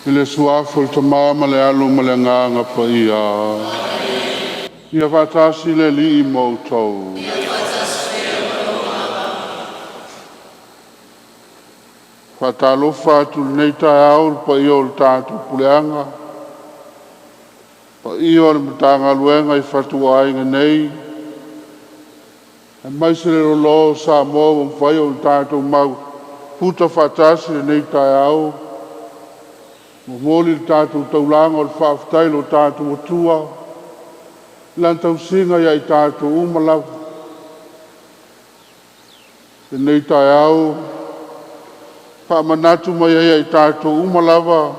I le suafu le tamā ma le alu ma le nganga pa ia. Ia whatasi le li I moutou. Whatalofa atu nei tae au pa ia o le tātu puleanga. Pa ia o le matanga luenga I whatua ainga nei. E mai se le rolo Samoa mwhai o le tātu mau. Puta whatasi le nei tae au. Moli le tātou taulanga o le whaaftai lo tātou atua. Lantau singa ia I tātou umalaw. E nei tae au. Whaamanatu mai ia I tātou umalawa.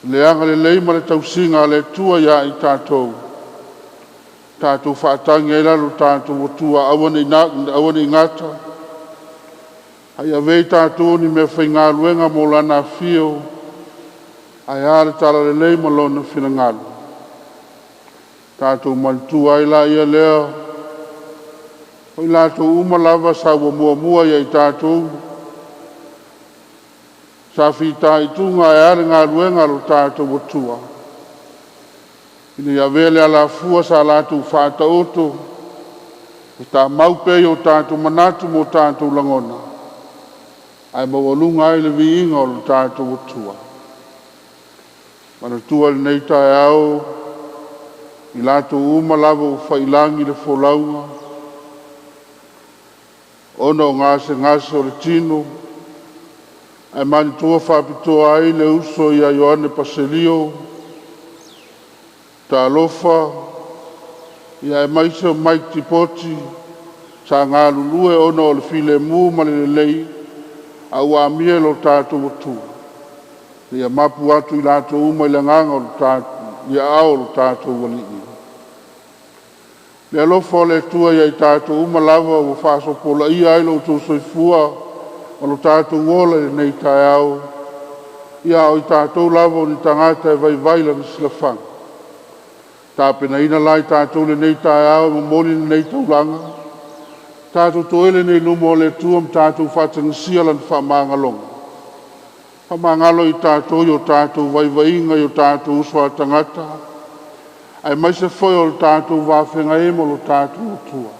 Leanga le leima le tausinga le tua ia I tātou. Tātou whaatangi e lalo tātou atua awane ingata. Ai avei tātou ni me whainga luenga mo lana fio. Ai are tala le lei malona whina ngalu. Tātou mantua I la ia lea. Hoi lātou umalawa sa mua ia I tātou. Sa whita I tunga e are ngā luenga lo tātou atua. Ina ia vele ala fua sa lātou whāta oto. E tā maupei o tātou manatu mo tātou langona. Ai mawalunga I le viinga o lo tātou atua. Mana tua le nei tae au, I lātou umalawa o whailangi le wholaunga. Ona o ngase o le tino. Ai mani tua whapitoa ai le uso I a Ioane Paselio. Ta alofa, I a maise o Mike Tipoti. Sa ngā lulue ona o le file mu mali le lei. Au a mie lo tātou atua. Ia mapu atu I lātou uma I le nganga o tātou, ia ao lo tātou wali I. Le alofa o le tua ia I tātou uma lava o whaaso pola ia ai lo tō soifua o lo tātou ngola I nei tae au. Ia o I tātou lava o ni tangata e vai vaila ni silafang. Tāpena ina lai tātou le nei tae au ma moli ni nei taulanga. Tātou toele nei lumo o le tua ma tātou whatangisia lan whamangalonga. Pamangalo I tātou I o tātou vaivainga I o tātou uswa tangata. Ai mai se foi o tātou wāwhenga e mo lo tātou utua.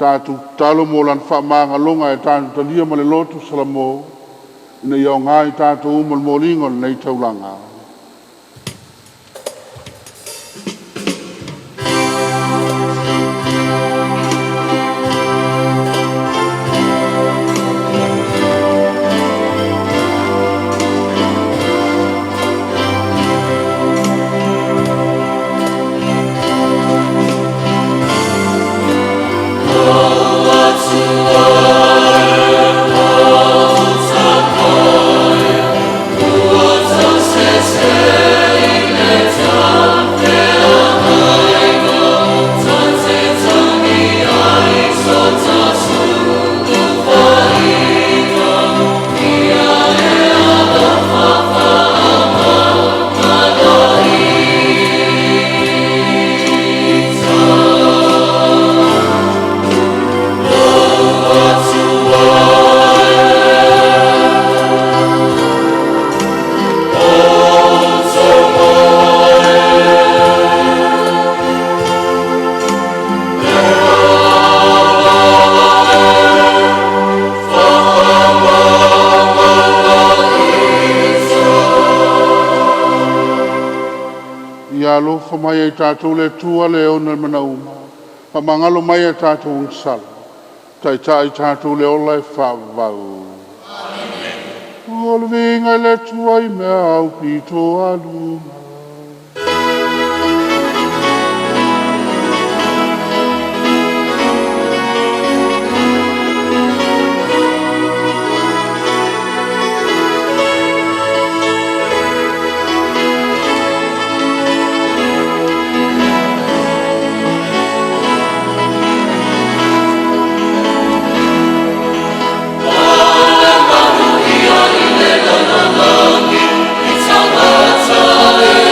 Tātou talo mo lan whamangalonga e tātou talia ma le lotu salamo. Ina iau ngā I tātou umal molingo nei taulanga. Alofa mai ai tātou le tua le ona mana uma. Pamangalo mai ai tātou unsala. Tai tātou le ola e whawau. Amen. O le vinga le tua I mea au pito aluma. It's all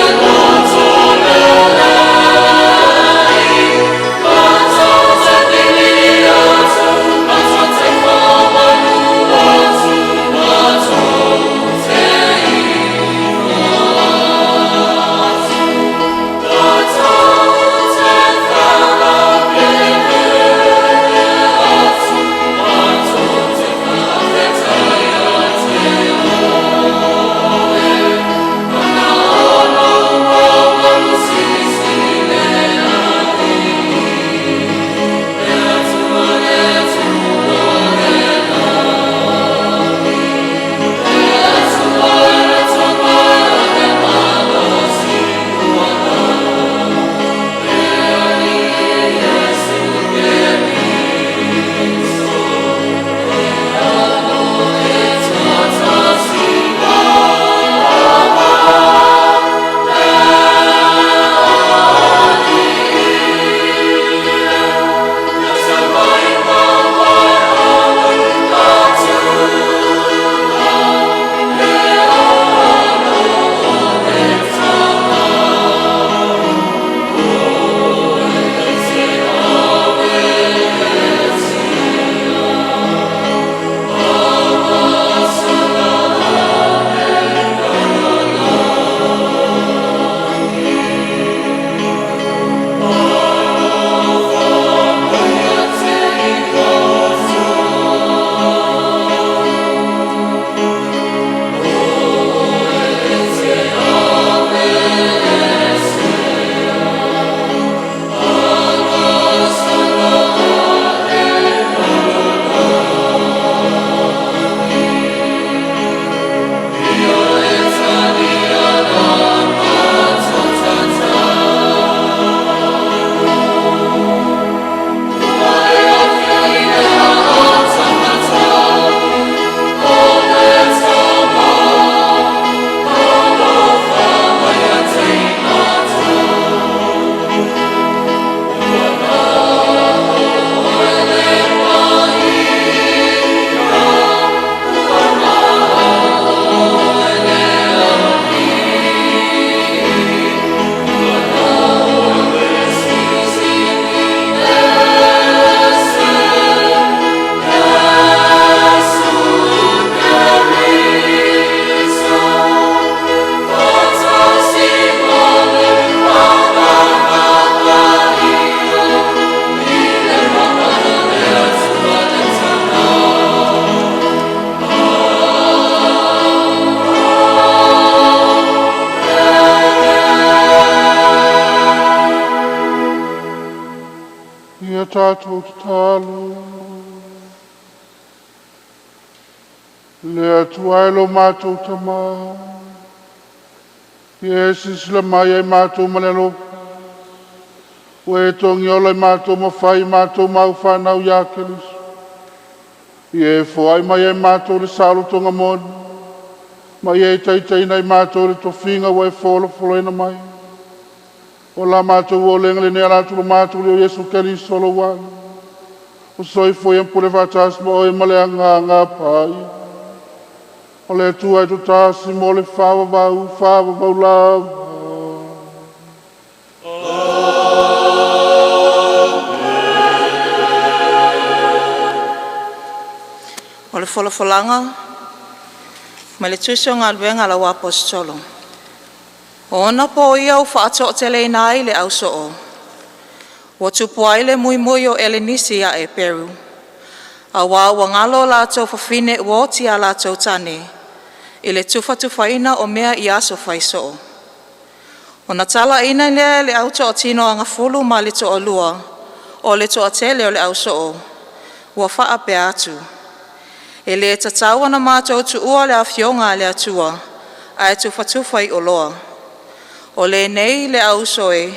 tātou te tālu. Le atuai lo mātou tamā. Iesis la mai ai mātou malelo. Ue tongi ola mātou mawhai mātou mau whanau ia kelisu. Ie fōai mai ai mātou le sālo tonga moni. Mai e taitai nei mātou le tofinga wai fōlo ina mai. O la mātou o lenga le nea rātulu mātou le o Yesu Keriso solo wani. O soi foi ampule whatas mo e male ngā pai. O le tua e tu tāsi mo le whāwa lau. O le wholafolanga, mai le tuiso ngā luenga la wa apostolo. O ona po ia u whaato o tele ina ai le au soo. O tupu ai le mui o Elenisi a e Peru. A wā ngalo la tau whawhine ua oti a la tau tane. I le tufaina o mea i aso whai soo. O na tala ina lea le au to o tino anga fulu ma le to o lua. O le to o tele o le au soo. Ua wha pe atu. E le tataua na mātou tu ua le awhionga le atua, a e tufai o loa. O le nei le au soe,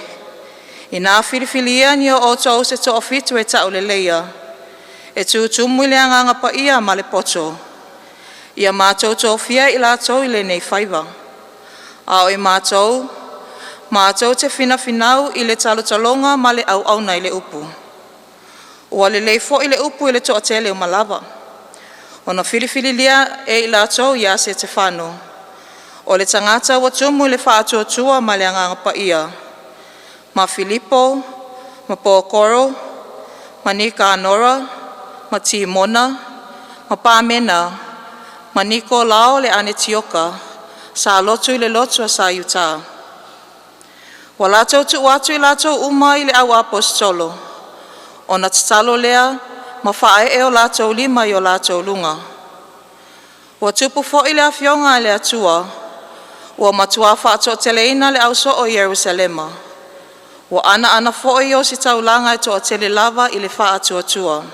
i nā whiriwhilia ni o tau se to o fitu e tau le leia, e tu tumu le anganga pa ia ma le poto. Ia mātou to fia i la tau i le nei whaiva. A o i mātou te whinafinau i le talotalonga ma le au nei le upu. Ua le leifo i le upu i le to o tele o malava. O na whiriwhiri lia e i lātou ia se te whāno. O le tangata wa tumu le whātua tua ma le anganga pa ia. Ma Filipo, ma Pōkoro, ma Nika Anora, ma Timona, ma Pāmena, ma Niko Lao le ane tioka, sa lotu i le lotua sa Utah. Wa lātou tu watu i lātou uma i le au apostolo. O na tatalo lea, ma whae e o lātou lima i o lātou lunga. Ua tupu fo i le awhionga le atua, ua matua whaato teleina le au so o Yerusalema. Ua ana fo i o si taulanga e to o tele lava i le whaatua tua.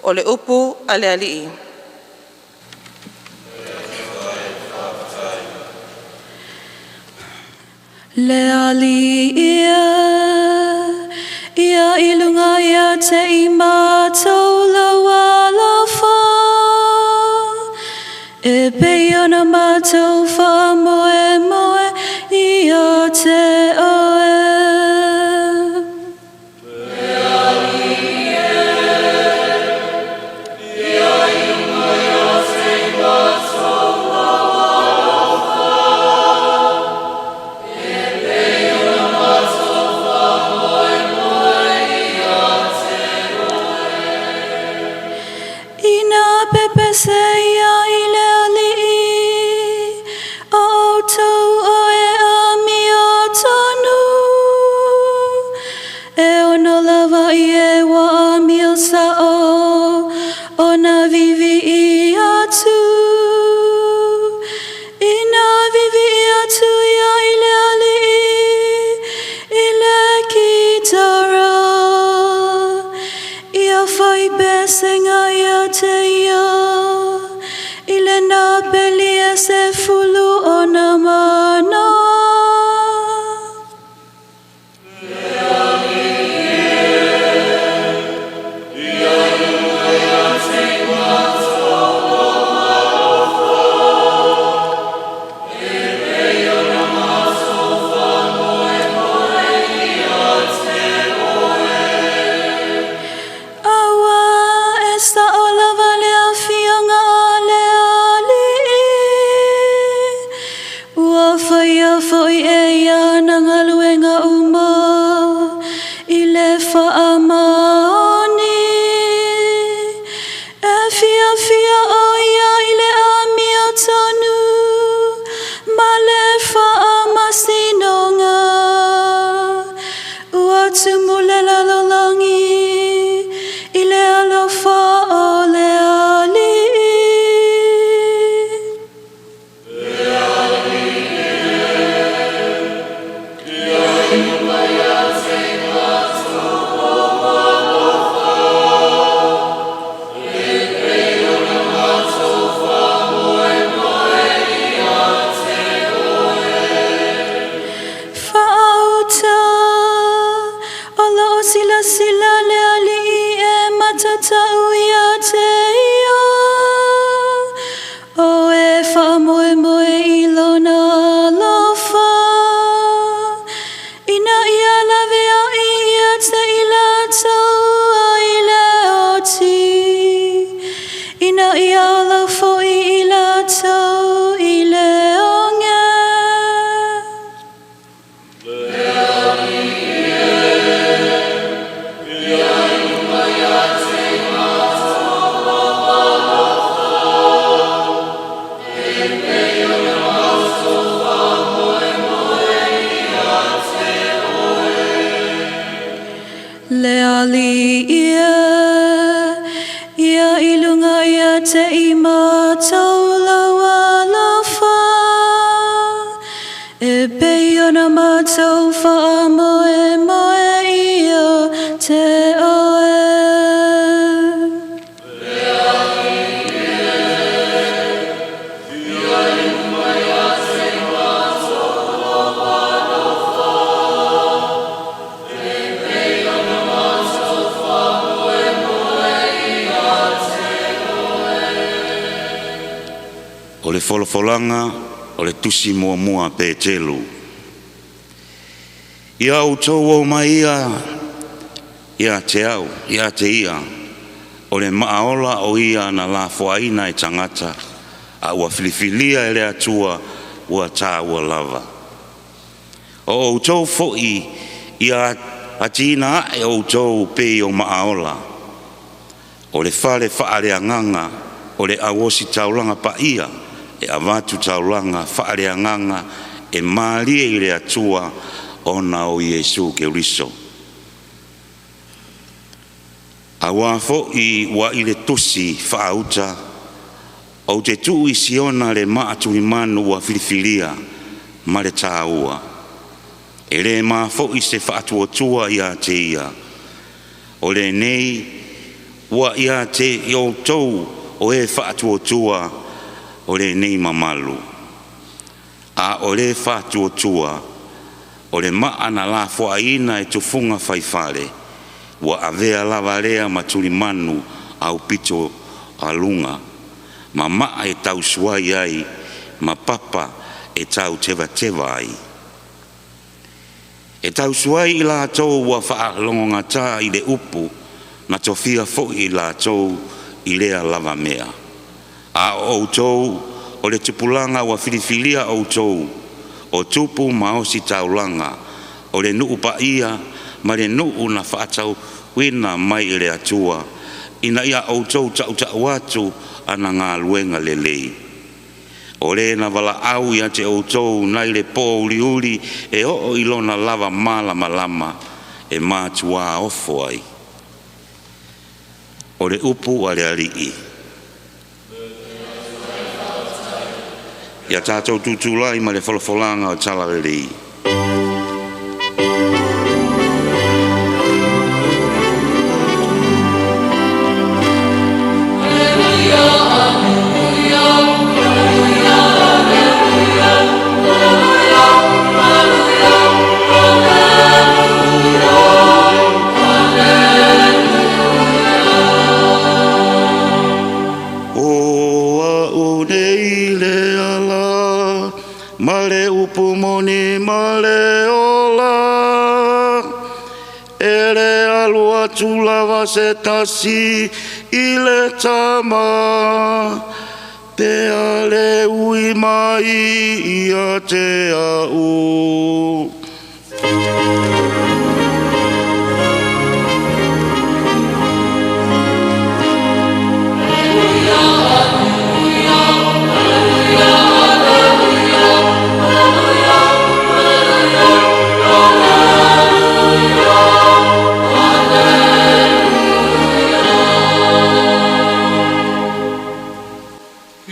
O le upu a le alii. Le alii ia ilunga ia te i mātou lawa lawa. E pei ona mātou wha moe ia te oe. Le alie, ia ilunga ia te i mātou lawa lawa. E pei ona mātou wha moe ia te oe. Ina pepe se ia o tau oe a mi o tau wha moe moe I lona lofa. Ina ia lawe a ia te I lātou a I leoti. Ina ia lau fo'i I lātou I leonge. Leali ia ilunga ia te I mātou lawa lofa. E pei ona mātou wha moe moe ia te oe. O le wholofolanga, o le tusi mua mua pe telu. Ia utou au mai ia te au, ia te ia. O le maaola o ia na la foaina e tangata, a ua filifilia e le atua ua tā ua lava. O utou fo'i ia atina e utou pe o maaola. O le whale whaareanganga, o le awosi taulanga pa ia, e avatu taulanga whaareanganga e maria I le atua ona o Iesu ke riso. Awa fo'i wa I le tusi whaauta, o te tuu I siona le maatui manu wa filifilia ma le tāua. E le maa fo'i se whaatuatua ia te ia. O le nei, wa ia te i tou o e whaatuatua o le nei mamalu. A o le whaatuatua, o le maana la foaina e tufunga whaifare, wa avea lavarea maturi manu au pito alunga, ma maa e tau suai ai, ma papa e tau teva teva ai. E tau suai I la tau wa whaalonga tā I le upu, na tofia fo'i I la tau I lea lava mea. A o tou, o le tupulanga wa filifilia o tou, o tupu maosi taulanga, o le nuu pa ia, ma le nuu na whaatau wina mai I le atua, ina ia o tou tau tau atu ana ngā luenga le lei. O le na wala au ia te o tou nai le po uli uli, e o ilona lava malama lama, e mātua ofo ai. O le upu a le alii. Ia tātou tutulai ma le wholofolanga o talarelei. Male upumoni male ola Ere alua tulava se tasi ile tama Te ale ui mai ia te au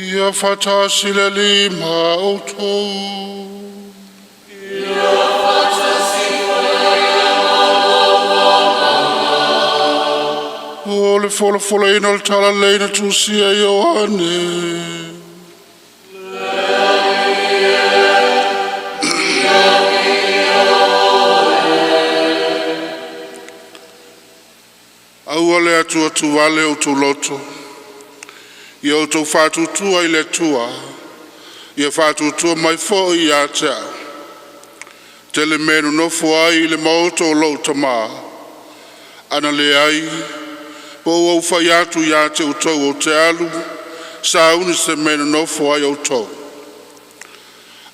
Ia fatasi le lima o tou. Ia fatasi O le fola ina le tala leina tusia Ioane. Aua le atua tuwale o tu loto. Ia o tau whātutua I le tua, Ia whātutua mai fo i a tea. Tele menu no ai le maoto o lau tamā. Ana le ai, po au whai atu i a te utau o te alu, sa uni se menu no ai o tau.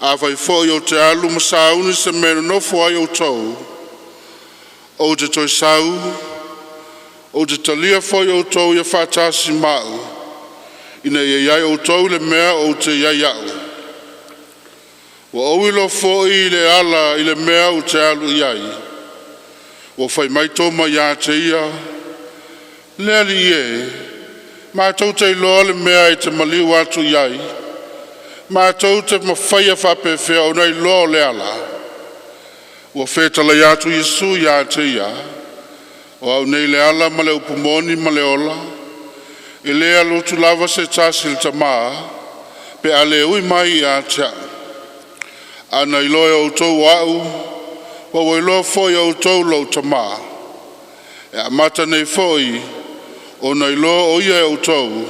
A whai fo i o te alu, ma sa uni se menu no ai o tau. O te toi sau, o te talia fo i o tau ia whātasi mau. Ina ia iai o tau le mea o te iai au. Wa oilo fo i le ala i le mea o te alu iai. Wa whai mai toma ia te ia. Le ali ie. Ma tau te iloa le mea i te maliu atu iai. Ma tau te mawhaia whapewhea o nei loa le ala. Wa whetala i atu Yesu ia te ia. O au nei le ala ma le upumoni ma le ola. I lea lotu lava se tasil tamaa. Pe ale ui mai ia te au. Ana i loa o tau au, wa wai loa foi o tau lau tamā. E a mata nei foi, o na i loa o ia o tau,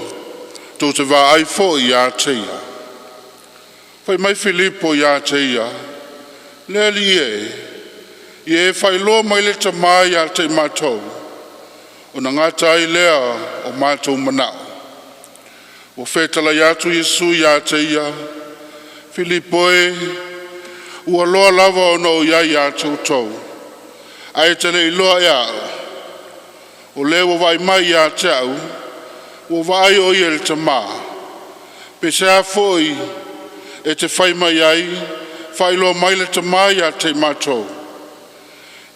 tau te wā ai foi a teia. Whai mai Filipo i a teia, le li e whai loa mai le tamā i a te mātou, o na ngata ai lea o mātou manao. O whetala i atu Yesu i a teia, Filipo ua loa lava o no iai a tau. Ai tele i loa e au. O le wa vai mai a tau, ua vai o ia le tamā. Pe sea foi e te whai mai ai, whai loa mai le tamā i a te mātou.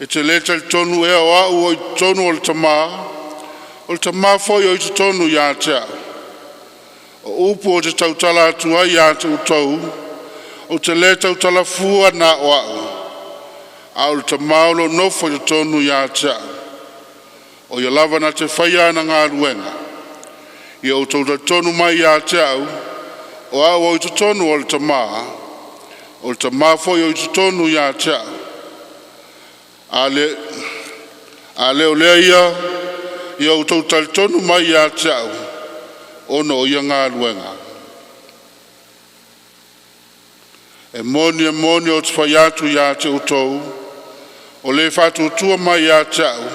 E te leta le tonu e o au o i tonu o le tamā, o le tamā foi o i te tonu i a tau. O upu o te tautala atu ai a tau, o te leta o tala fua na o au. Au le tamaulo nofo i tonu i a tea. O ia lava na te whaia na ngā ruenga. Ia o tau tonu mai i a tea o au o i te tonu o le tamā. O le tamā foi o i te tonu i a tea. A le o lea ia o tau tonu mai i a tea. Ono o ia ngā ruenga. E moni o te whai atu i a te utou, o le whatu tua mai i a te au,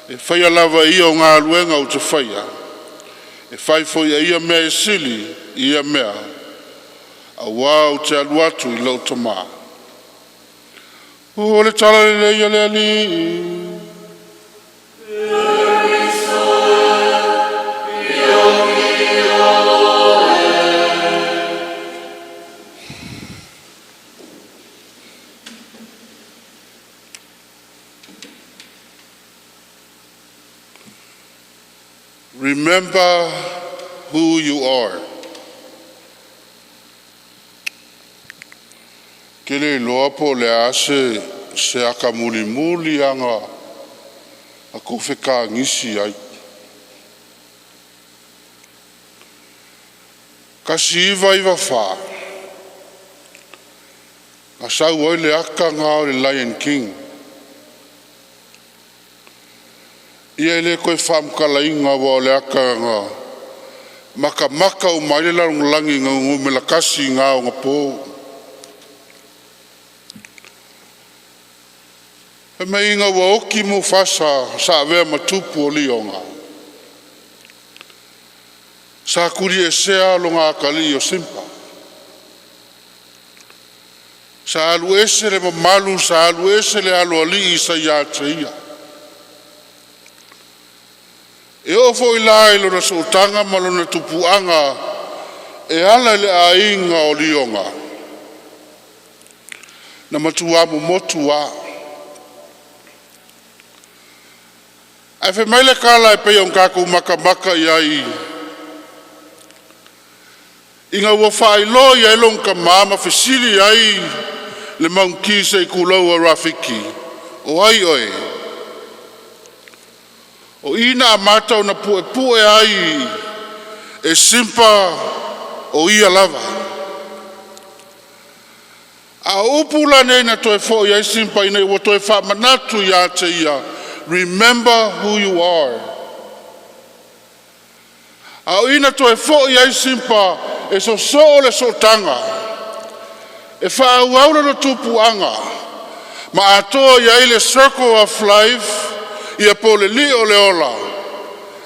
e whaia lava ia o ngā luenga o te whaia, e whai foi a ia mea e sili i ia mea, a wā o te alu atu i lau tamā. O le tala le leia le ali. Remember who you are. Kele loa po le ase se aka muli anga a kofeka ngisi ai. Kasi iwa wha. Kasau oi le aka ngā o le Lion King. Ia le koe whamkala inga wa le aka ngā. Maka o mai le langi ngā ngumela kasi ngā o ngā pō. E mei inga wa oki mu fasa sa avea matupu o lionga. Sa kuri e sea lo ngā kali o simpa. Sa alu ese le mamalu, sa alu ese le alu ali sa ia te ia. E o fo ila ilo na sultanga malo na tupuanga e ala le ainga o lionga. Na matuamu motua. Ai fe mai le kala e pei on kaku maka iai. Inga ua whailo i ailong ka mama fesili ai le maunki se kulau a Rafiki. O ai oe. O ina amata o na pue ai e simpa o ia lava. A upula nei na toe fo ia simpa ina ua toe wha manatu ia te ia. Remember who you are. A ina toe fo ia simpa e so le sotanga e whaawaura no tupuanga ma atoa ia i le circle of life ia po le li o le ola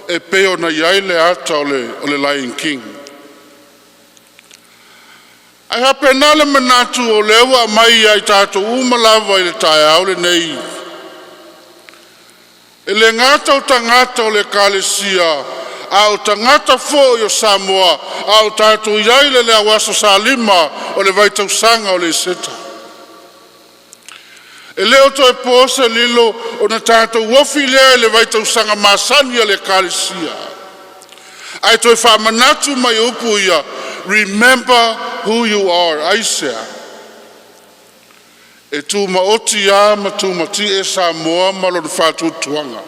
e peo na ia i le ata o le Lion King. Ai hape nale manatu o lewa mai ai tātou umalawa i le tae au le nei. E le ngata o tangata o le kalesia, a o tangata fo o Samoa, a o tātou iai le awaso sa lima o le vaitausanga o le seta. E leo to e pose lilo o na tātou wofi lea le vaitausanga masani o le kalesia. Ai to e whamanatu mai upu ia, remember who you are, aisea. E tu maoti a ma tu mati e Samoa malo na whātua tuanga.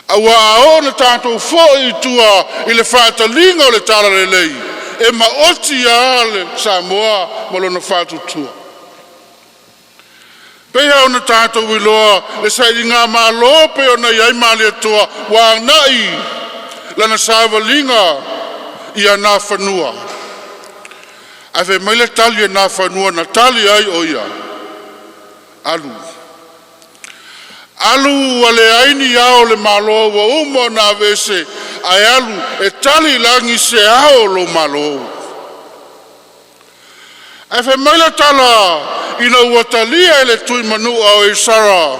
Awa ao na tātou fo i tua i le whātalinga o le tala le lei. E maoti a le Samoa malo na whātua tua. Pea o na tātou iloa le sairi ngā malo pe o na iai mali atua wa nai lana sāwalinga ia nā whanua. Ai whai maile tali e nā whanua na tali ai o ia. Alu. Alu wa le aini ao le malo wa umo na vese. Ai alu e tali langi se ao lo malo. Ai whai maile tala ina uatalia e le tui manua o e sara.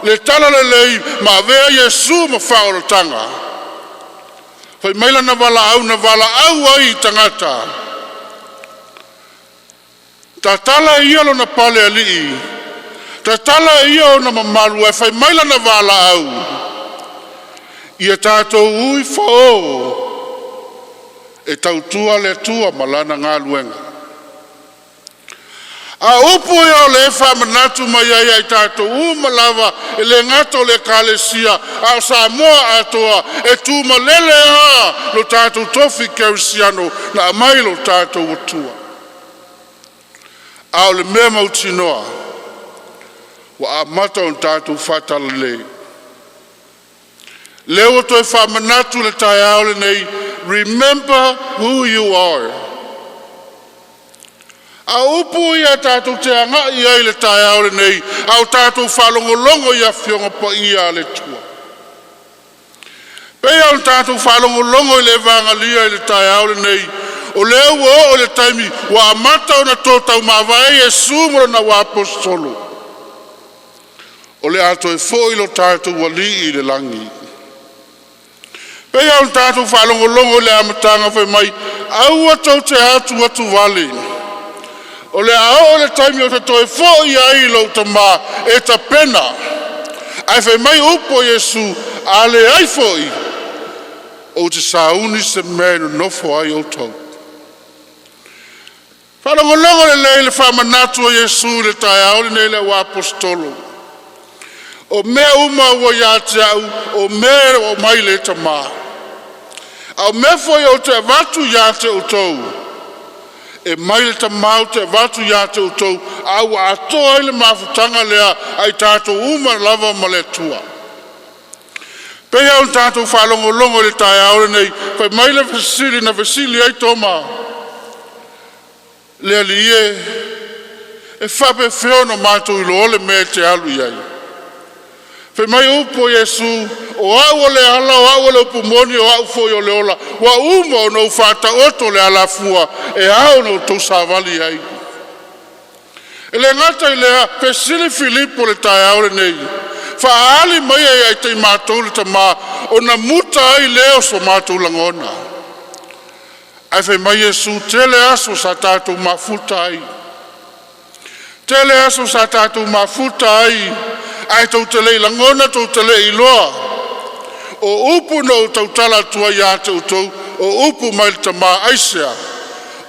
Le tala le lei ma vea Yesu ma whaoro tanga. Whai maila na wala au ai tangata. Ta tala ia lo na pale alii. Ta tala ia o na mamalu e whai maila na wala au. Ia tātou ui whao. E tautua le tua malana ngā luenga. A upu e o le whamanatu mai ai tātou umalawa e le ngato le kalesia a Samoa atoa e tūma lele ha lo tātou tofi kerisiano na amai lo tātou utua. A o le mea mautinoa wa a mata on tātou whatala le. Leo to e whamanatu le tai ao le nei, remember who you are. A upu ia tātou te anga ia i le tae aore nei, au tātou whalongolongo ia whionga pa ia le tua. Pea au tātou whalongolongo i le vanga lia i le tae aore nei, o leo o le taimi wa amata o na tōtau mawai e sumoro na wa apostolo. O le ato e fo i lo tātou wali i le langi. Pea au tātou whalongolongo i le amatanga whai mai, au atau te atu wale. O le ao le taimi o te toe fo i ai lo tama e ta pena. Ai whai mai upo Yesu a le ai fo i. O te sauni se menu nofo ai o tau. Whanongolongo le leile whamanatu o Yesu le tai au le neile wa apostolo. O mea uma ua ia te au, o mea o mai le tama. Au mea fo i o te vatu ia te o tau. E mai le tamau te watu ia te utou, au atoa i le mafutanga lea ai tātou uma lava ma le tua. Pei au tātou whalongolongo le tae aore nei, pai mai le vesili na vesili ai toma. Lea li e whape whio no mātou ilo ole me te alu iai. Whai mai upo Yesu, o au o le ala, o au o le upumoni, o au foi o le ola, wa uma o no whata oto le alafua, e au no tau savali ai. E le ngata i lea, pesili Filipo le tae aore nei, whaali mai ai te mātou le tama, o na muta ai leo so mātou langona. Ai whai mai Yesu, tele aso sa tātou mafuta ai. Tele aso sa tātou mafuta ai, ai tau te lei langona, tau te lei iloa. O upu no tau tala tua ia te utou, o upu mai le tama aisea.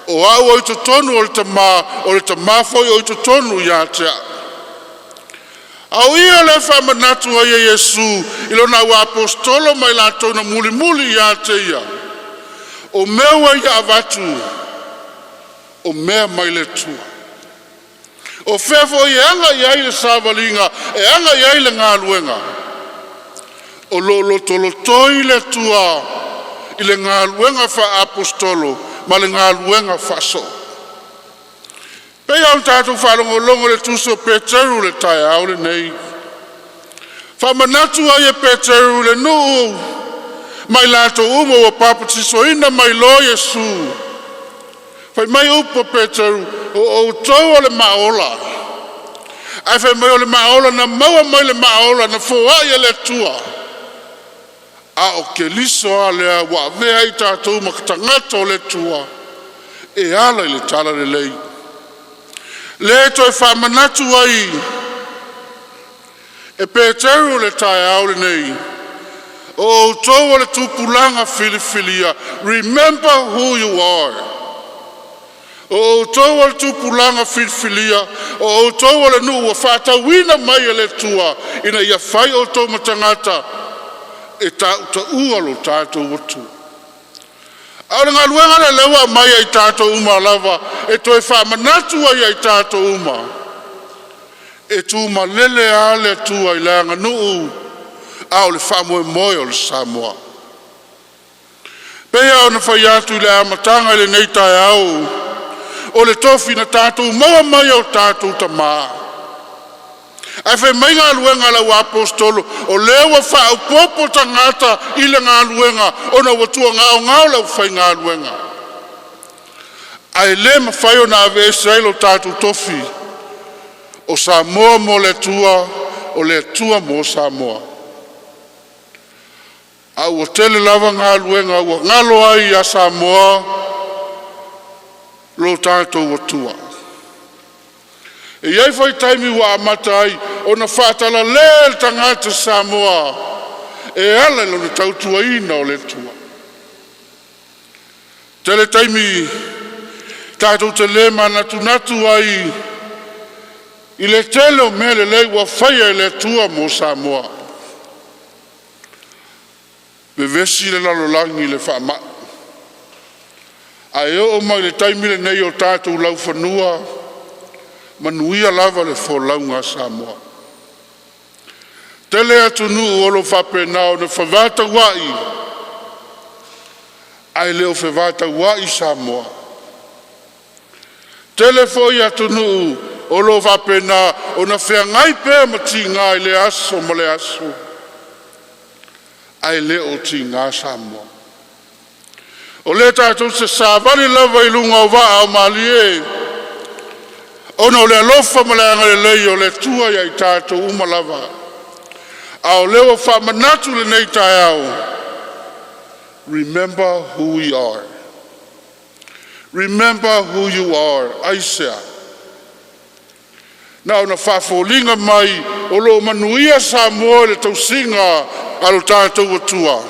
O au o i te tonu o le tama foi o i te tonu ia te a. Au ia le whamanatu ai e Yesu, ilona ua apostolo mai la tau na muli ia te ia. O meua ia avatu, o mea mai le tua. O fefo i anga i aile sāwalinga, e anga i aile ngā luenga. O lo tolo toi le tua, i le ngā luenga wha apostolo ma le ngā luenga wha so. Pei au tātou whalongo longo le tuso Peteru le tai au le nei. Wha manatu ai e Peteru le nuu mai lato umo o papatiso ina mai lo Yesu. Whai mai upo Peteru o tau o le maola. Ai whai mai o le maola na maua mai le maola na fōai e le tua. A o ke liso a lea wa vea i tātou makatangata o le tua. E ala i le tala le lei. Le toi whamanatu ai. E Peteru le tai au le nei. O tau o le tupulanga filifilia. Remember who you are. O tau o le tupulanga filifilia. O tau o le nuu a whatawina mai e le tua. Ina ia whai o tau matangata. E ta ua lo tātou watu. Au ngā luenga le lewa mai ai tātou uma lava. E toi whamanatu ai tātou uma. E tūma lele a le tua i leanga nuu. Au le whamoe moe o le Samoa. Pea o na whai atu i le amatanga i le neitai au. O le tofi na tātou maua mai au tātou tamaa. Ai whai mai ngā luenga la wa apostolo o lewa whao popo tangata i le ngā luenga o na watua ngāo ngāo lau whai ngā luenga. Ai le ma whai o na ave Israel o tātou tofi o Samoa mo le tua o le tua mo Samoa. Au o tele lava ngā luenga o ngalo ai a Samoa lo tātou watua. E iai whai taimi wa amata ai o na whātala le tangata Samoa e ala lo na tautua ina o le tua. Tele taimi tātou te le manatu ai i le tele o mele lei wa whaia i le tua mo Samoa. Me vesi le lalolangi le whaama. Ai o mai le taimi le nei o tātou lau whanua manuia lava le folaunga Samoa. Tele atu nuu olo whapenao na whawata wai. Ai leo whawata wai Samoa. Tele foi atu nuu olo whapena o na whengai pēr ma ti ngā i le aso ma le aso. Ai leo ti ngā Samoa. O le tātou se sāwari lava i lunga o waa o mali e. Ono le alofa malanga le lei o le tua ia i tātou umalava. Ao leo whamanatu le nei tai au. Remember who we are. Remember who you are. Aisea. Nau na whafolinga mai o lo manuia Samoa le tausinga alo tātou atua.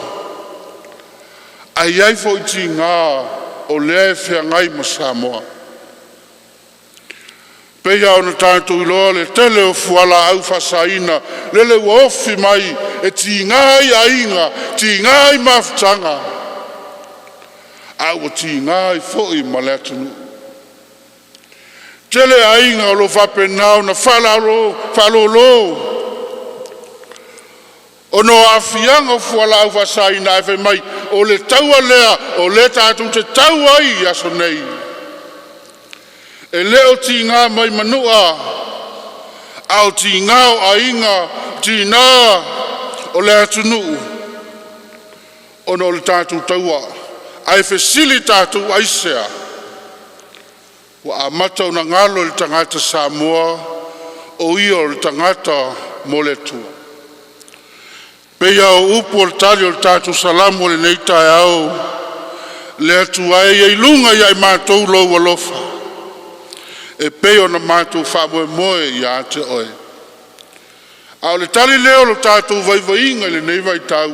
Ai ai fo iti ngā o le whea ngai ma Samoa. Pea o na tātou iloa le tele o fuala au whasaina, lele ua ofi mai e ti ngai a inga, ti ngai maftanga. Au o ti ngai foi ma le atunu. Tele a inga o lo whapenau na whalolo. O no afianga o fuala au whasaina e mai o le taua lea o le tātou te taua i aso nei. E leo ti ngā mai manua, au ti ngāo a inga, ti ngā o le atunu. Ono le tātou taua, ai whesili tātou aisea. Wa a mata o na ngalo le tangata Samoa, o ia o le tangata mo le tua. Pea o upo o le tali o le tātou salamu o le neitai au, le atua e ilunga ia i mātou lau alofa. E peo na mātou whamoe moe i a te oe. A o le tali leo lo tātou vaivainga i le nei vai tau.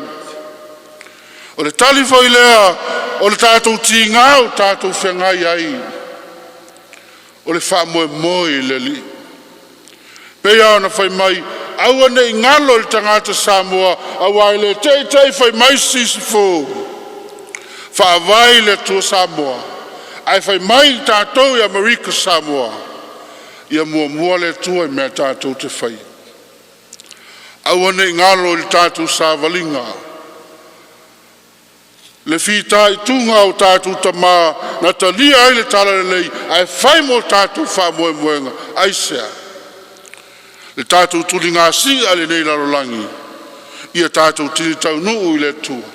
O le tali foi lea o le tātou tingā o tātou whengai ai. O le whamoe moe i le li. Pea na whai mai, aua ne ngalo le tangata Samoa, awa i le tei whai mai sisi fō. Whaavai le tua Samoa. Ai whai mai tātou i Amerika Samoa. Ia mua le tua i mea tātou te whai. Au ane ngalo i tātou sāwalinga. Le fita I tunga o tātou tamā, na talia ai le tala le lei, ai whai mo tātou wha moe moenga, ai sea. Le tātou tuli ngā si a le nei larolangi, ia tātou tini tau nuu I le tua.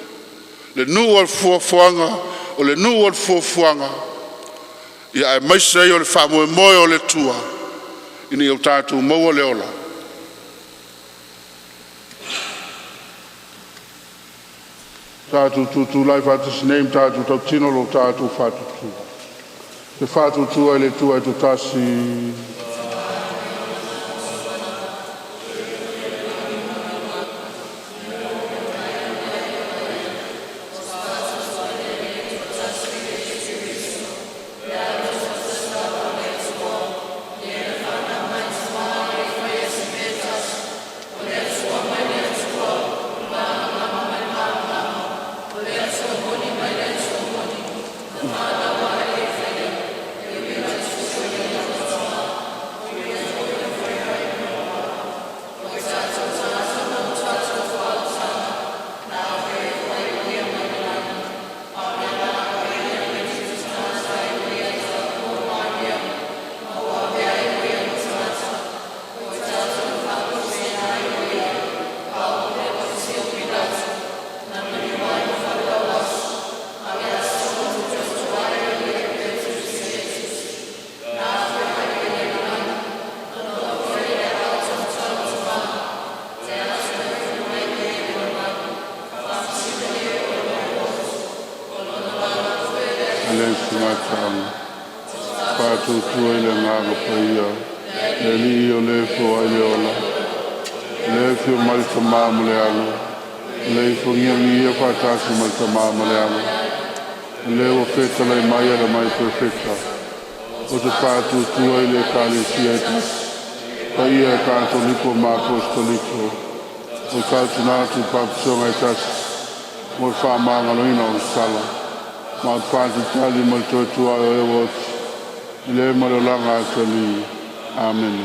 Le nuu al fuafuanga, o le nuu al fuafuanga, ia ai maisa I o le wha moe moe o le tua, ini o tātou maua le ola. Tātou tutu lai whatus neim tātou tau tino lo tātou whatutu. Te whatutu ai le tua I tu tasi. Leo feta lai mai ala mai perfecta. O te pātu tua I le kālesia etas. Pa ia kātoliko mā apostoliko. O kātu nātu pāpusonga etas. Mo whamangalo ina o sala. Ma pātu tali mo toi tua o ewot. I le marolanga atali. Amen.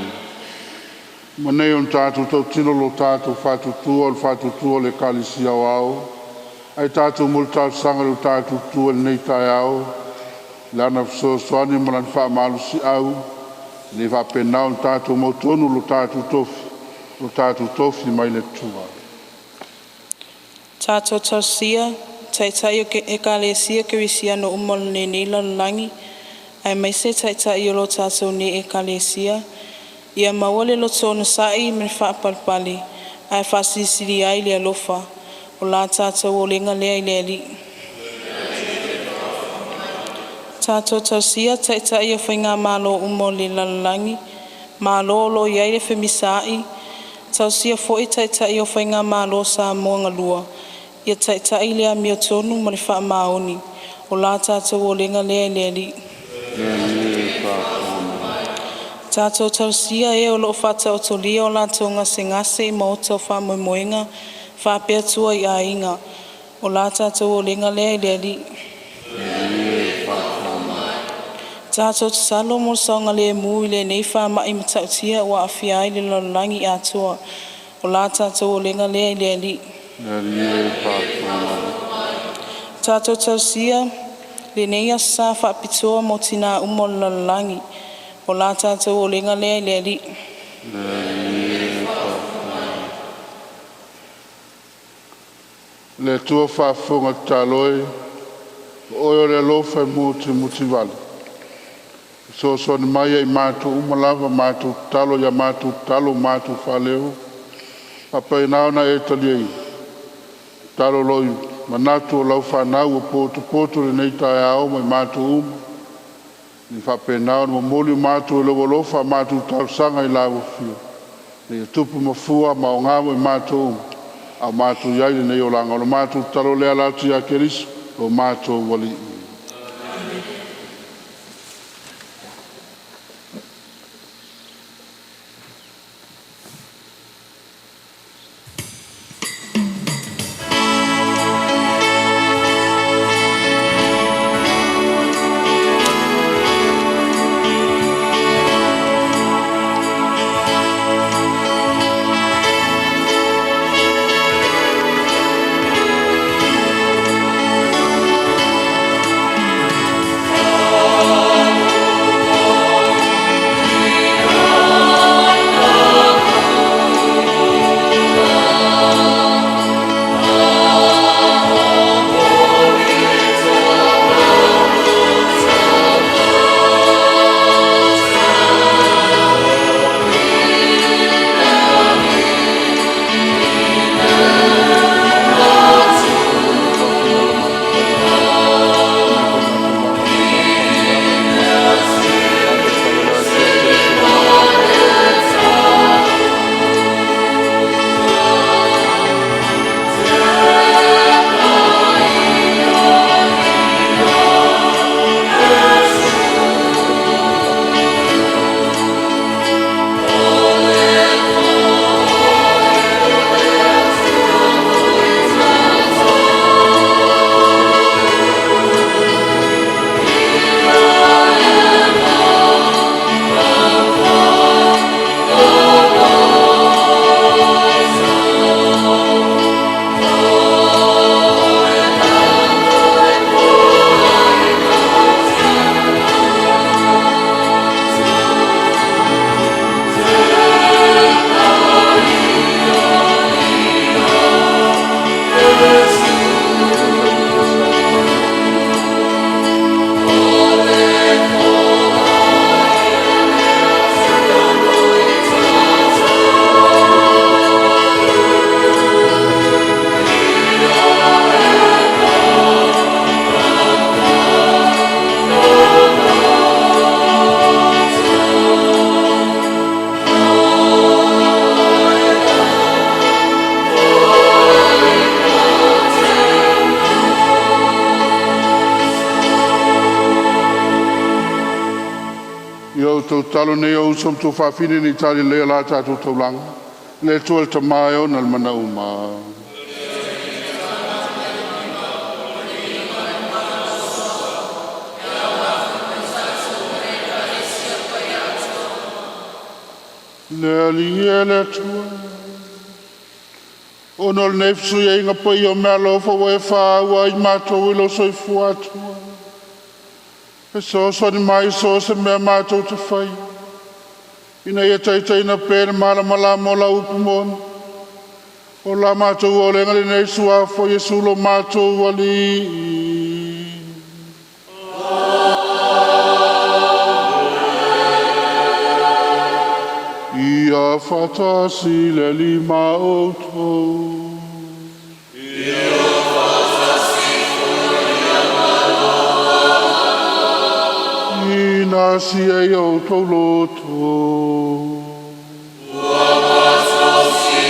Ma nei on tātu tau tino lo tātu whatu tua le kālesia o au. Ai tātou multa sanga lo tātou tua nei tai au. Lana soani malan wha malu si au. Le va penao tātou mautonu lo tātou tofi. Lo tātou tofi mai le tua. Tātou tausia, taitai o e kālesia kerisia no umol ne nila langi. Ai mai se taitai o lo tātou ne e kālesia. Ia mawale lo tōna sai me wha palpali. Ai whasisiri ai le alofa. O la tātou o lenga lea I lea li. Tātou tausia taitai o whainga mālo umo le lalangi. Mālo lo iai le whemisai. Tausia fo I taitai o whainga mālo sa moanga lua. Ia taitai lea mio tonu ma le wha maoni. O la tātou o lenga lea I lea li. Tātou tausia e o lo whata o tolia o la tonga se ngase I maota o wha moenga. Whapea tua I a inga. O la tātou o lenga lea I lea li. Tātou te salo mo saunga le mu I le nei wha mai matautia wa a whia I le lalangi a tua. O la tātou o lenga lea I lea li. Tātou tausia le nei a sa whapitoa mo tina umo lalangi. O la tātou o lenga lea I lea li. Le tua whafonga taloi, oio le lofa muti vale. So ni mai I mātu umalava, mātu talo ya mātu talo, mātu whaleo. Papa I naona e taliei. Talo loi, manatu o lau whanau o potu le nei tae ao mai mātu Ni whape nao ni moli mātu e lovo lofa, mātu talo sanga I lawa fio. Ni tupu mafua, mao ngamo I mātu a mātu iai nei o langa. O mātu talo lea lauti a kerisu, o mātu wali. I o tau talo nei o som tu whawhine ni tali lea la tātou taulanga. Le tual ta mai o na mana uma. Le ali e le tua. O nol nefsu e inga pai o mea lofa wa e wha ua I mātou ilo soi fua tua. E so ni mai so se mea mātou te whai. Ina ia taitai na pēne mala mala mo la upu mon. O la mātou o lenga le nei sua fo Yesu lo mātou wali. Ia fatasi le lima o tou. Nasi e o tau loto. Ua maso si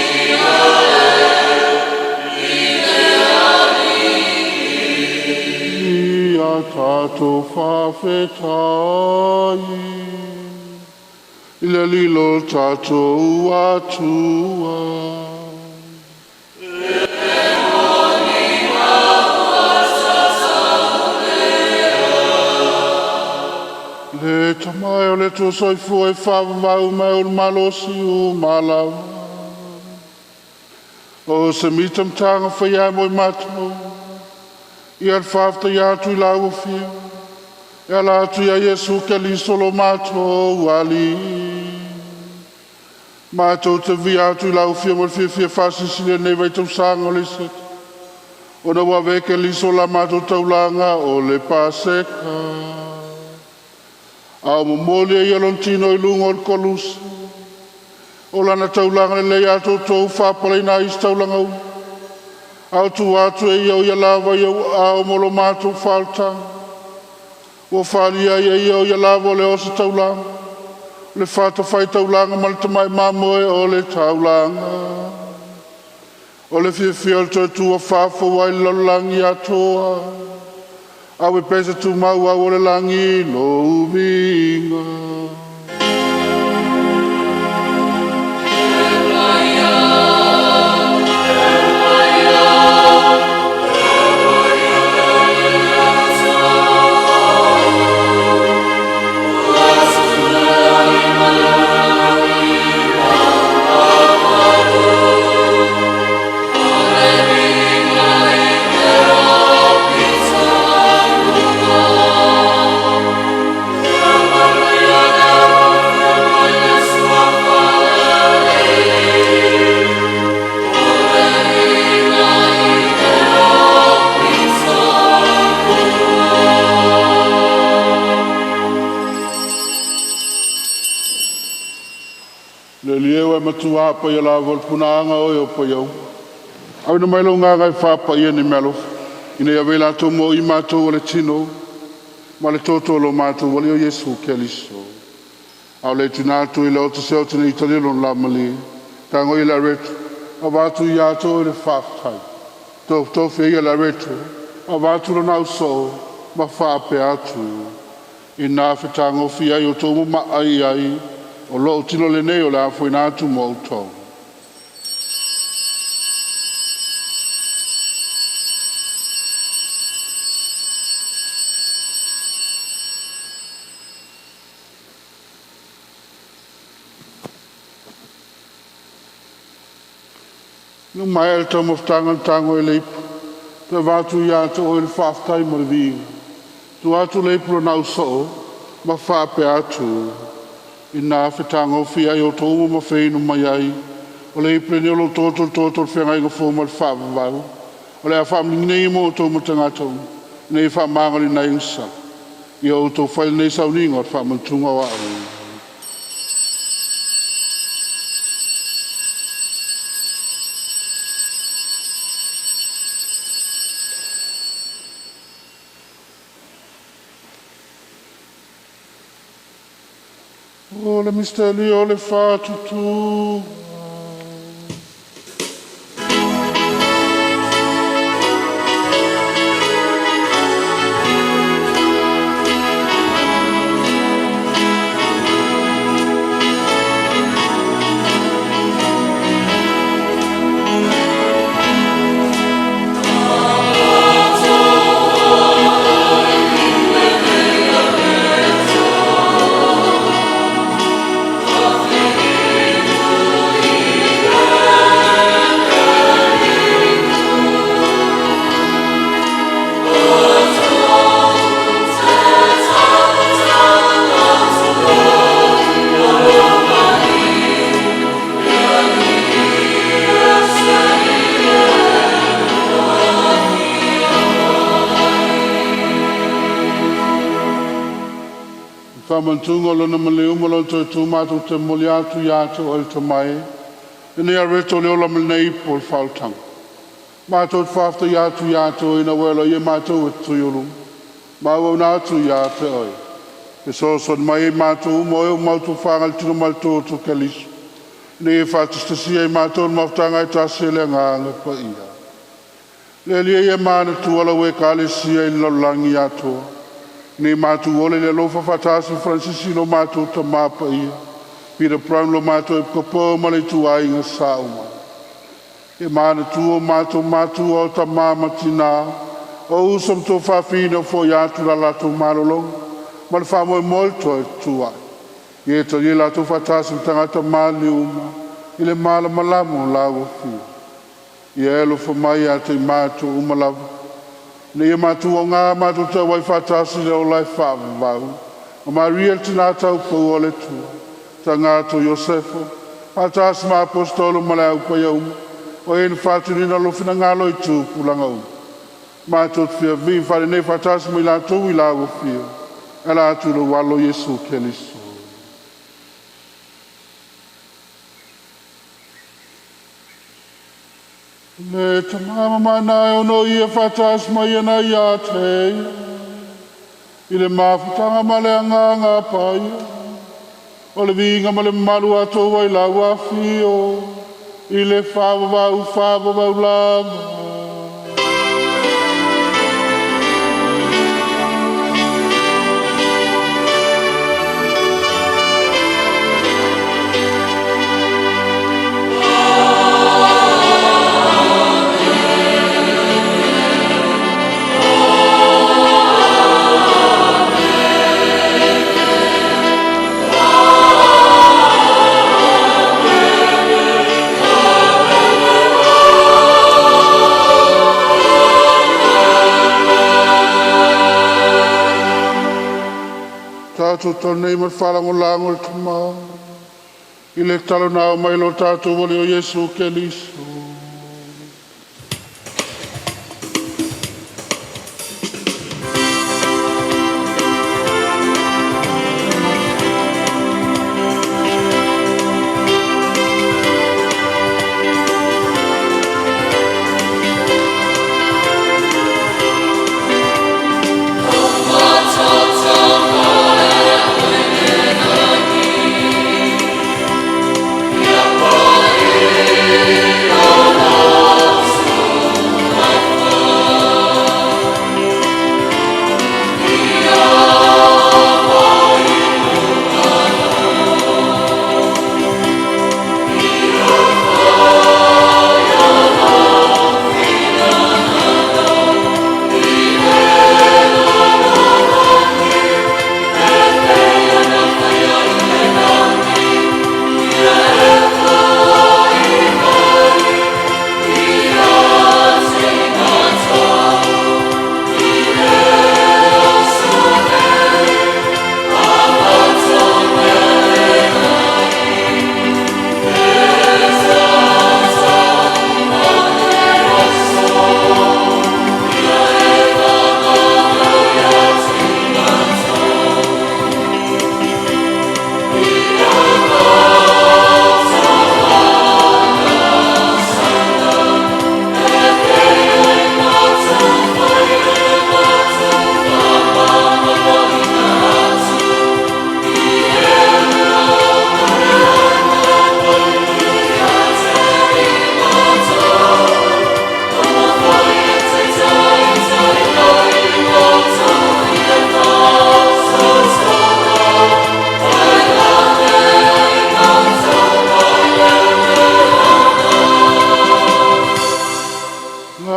Ia tato whawhetai. I le lilo tato atua. Le tamai o le tō soifua e whawawau mai o malosi o malau. O se mitam tanga whaia mo I matou. I al whafta I atu I lau o whia. I ala atu I a Yesu ke li solo matou ali. Matou te vi atu I lau o whia mo le whia whasisile nei vai tau sanga o le set. O na wawe ke li sola matou taulanga o le paseka. Au momole I alontino I lungo o kolusi. O lana taulanga le lei ato tau whapalai na is taulanga u. Au tu atu e iau ia lava iau au molo mātou whaltanga. O whalia iau ia lava o le osa taulanga. Le whata whai taulanga malta mai mamoe o le taulanga. O le whiawhia o toi tua whawha wai lalangi atoa. Awe pesa tu mau au le langi lo vinga. Matua pa ia la vol punanga o pa iau. Au na mai lo nga ngai whapa ia ni melo. Ina ia vela to mo I mātou o le tino. Ma le toto lo mātou wali o Yesu ke liso. Au le tunatu I le o te seo tine I talilo la mali. Tango I la retu. A vatu I ato I le whaftai. Tō whi ia la retu. A vatu lo nau so. Ma whape atu. I nā whetango whi ai o tō mo ma ai. O lo tino le nei o le afo ina atu mo utou. No mai el tamo tango e leipu. Te watu I atu o il whaftai mo le vinga. Tu atu leipu lo nau so, ma whape atu. I nā whetango whia I o tōmu ma whainu mai ai. O le iprene o lo tōtol whenga inga fōma le whawawau. O le a whamling nei mo o tōmu tangatau. Nei whamangari nei insa. I o tō whail nei sauninga o whamantunga wa aru. O le misteri o le whātutu. Whamantunga lona maleu malon tu mātou te moli atu i atu o te mai. Ine a reto leo la malnei po whautang. Mātou te whafta i atu ina wela i mātou e tuiuru. Mātou na atu i atu oi. E so mai e mātou mo e mātou whangal tino mātou tu kelisu. Ine e whatastasi e mātou maftanga e tase le nganga pa ia. Le lia e mana tu ala we kale sia i lolangi atu. Ni mātou ole le lofa whatasi Francisi lo mātou ta māpa ia. Pira Brown lo mātou e kopo male tu ainga sauma. E mana tu o mātou o ta māma tina. O usam to whawhina fo i atu la lato marolong. Ma le whamoe molto e tu ai. I e to i lato whatasi tangata mali uma. I le mala malamu lawa fia. I e elo whamai ate i mātou umalawa. Ne ia mātou o ngā mātou te wai whatasi leo lai whāwau. O Maria tina tau pau o le tu. Ta ngātou Iosefo. Whatasi mā apostolo male au pa iau. O e ni whaturina lofina ngālo i tū pulanga u. Mātou te whia vi whare nei whatasi mo i lātou i lago whia. E lātou lo walo Jesu Keliso. Le te mama mana e ono ia whatas mai ana ia te. I le mawhutanga male ngā pai. O le vinga male malu ato wai lawa fio. I le whawawau lava. Tātou tonei mar wharango lango le tamā. I le talo nao mai lo tātou wale o Jesu Keliso.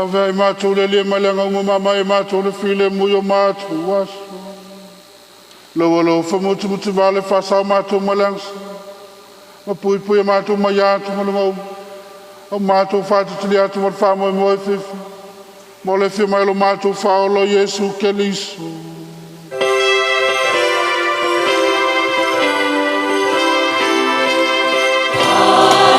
Vai mātou le lia mai langa uma mamai mātou le file mui o mātou waso. Lawa lau whamutu mutu vale whasau mātou malangsa. Ma pui pui mātou mai atu ma mau. O mātou whātitili atu ma whamoe moe whiwhi. Mo le whia mai lo mātou whaolo Jesu Keliso. Amen.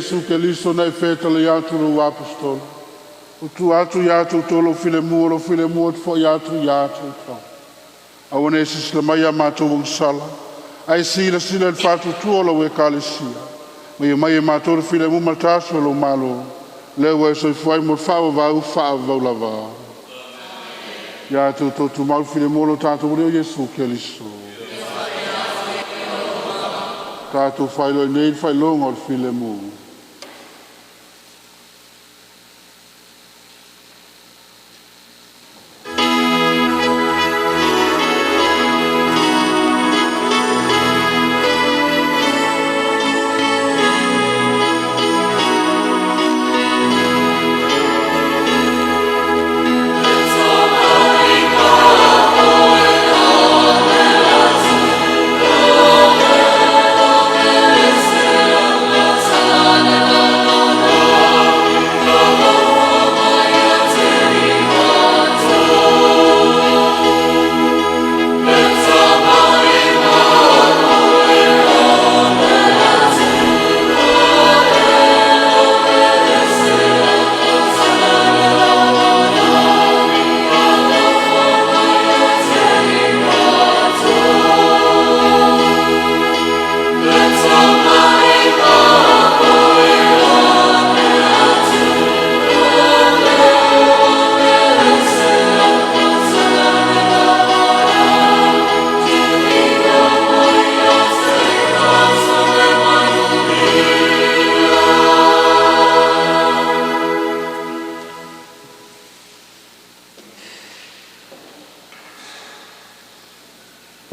Yesu Keliso na fetale yatu lo apostol. Tu atu yatu tolo file mu fo yatu. Awane sis la maya mato wong sala. Ai sila el fatu tuolo we kalisia. Maya mato file mu mataso lo malo. Lewe so foi mo fa va lava. Yatu to mal file lo tatu wo Yesu Keliso. Tatu fai lo nei fai longo al file mu.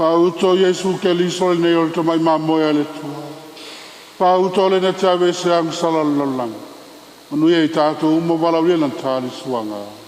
Pauto Yesu Keliso ne ol to mai mamoya le tu. Pauto le na tave se ang salalang. Anu ye tato mo bala we lan tali suanga.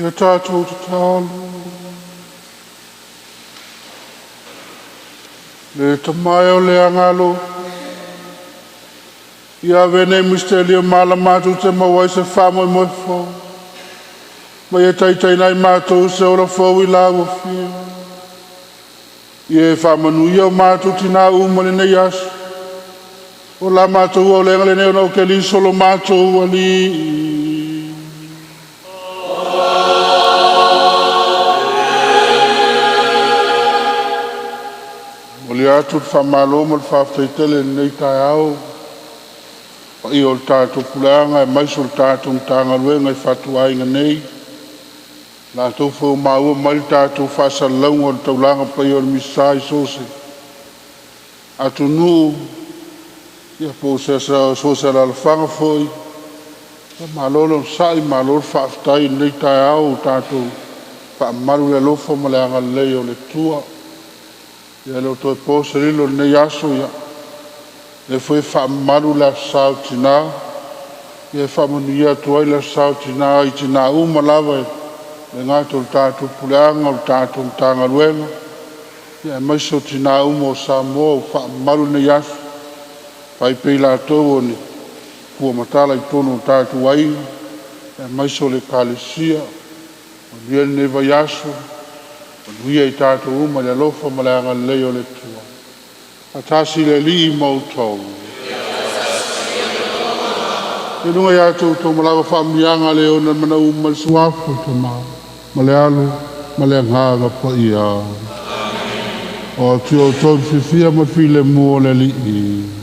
Ia tātou te tālu. Le tamai o le angalo. Ia vene misterio mala mātou te mawai se whamoi moi fo. Ma ia taitai nai mātou se ora fo i lago fia. Ia e whamanu ia o mātou tina umane nei asu. O la mātou o lenga le neo na o ke li solo mātou ali. Mo li atu whamalo mo le whafteitele nei tai au. Pa i o le tātou puleanga e maiso le tātou mtanga luenga i whatuainga nei. Nā tau whau maua mai le tātou whasalau o le taulanga pa i o le misai sose. Atu nuu, ia po se sose la whanga foi. Malolo sai malolo whaftai nei tai au tātou. Whaamaru le lofa ma le anga lei o le tua. Ia leo toi pose rilo nei aso ia. E foi whaamaru la sao tina. Ia whamanu ia tuai la sao tina i tina uma lava e. Me ngātou le tātou puleanga o le tātou mtanga luenga. Ia maiso tina uma o Samoa o whaamaru nei aso. Pai pei la tau o ni kua matala i tono o tātou wainga. Ia maiso le kālesia. O lia ne vai aso. O lia i tātou uma le alofa ma le anga leo le tua. A tāsi le li i mautou. E nunga ia tau tau malawa whaamianga leo na mana uma le suafu te maa. Ma le alu, ma le ngāga pa ia. O tio tau whiwhia ma while mua le li i.